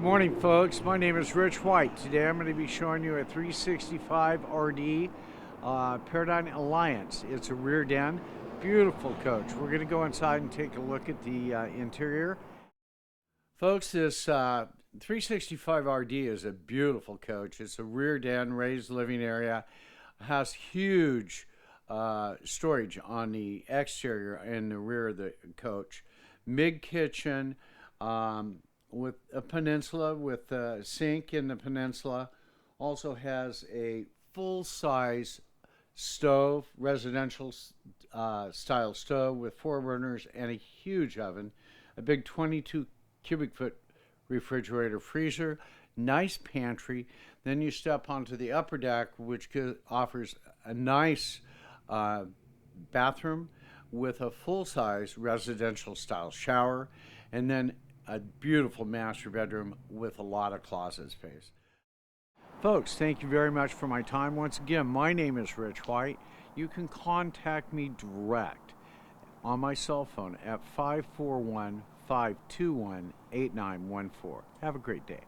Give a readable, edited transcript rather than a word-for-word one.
Morning, folks. My name is Rich.White. Today I'm going to be showing you a 365 RD Paradigm Alliance. It's a rear den, beautiful coach. We're going to go inside and take a look at the interior. Folks, this 365 RD is a beautiful coach. It's a rear den, raised living area, has huge storage on the exterior and the rear of the coach. Mid kitchen. With a peninsula with a sink in the peninsula. Also has a full-size stove, residential style stove with 4 burners and a huge oven, a big 22 cubic foot refrigerator freezer, nice pantry. Then you step onto the upper deck, which offers a nice bathroom with a full-size residential style shower, and then a beautiful master bedroom with a lot of closet space. Folks, thank you very much for my time. Once again, my name is Rich.White. You can contact me direct on my cell phone at 541-521-8914. Have a great day.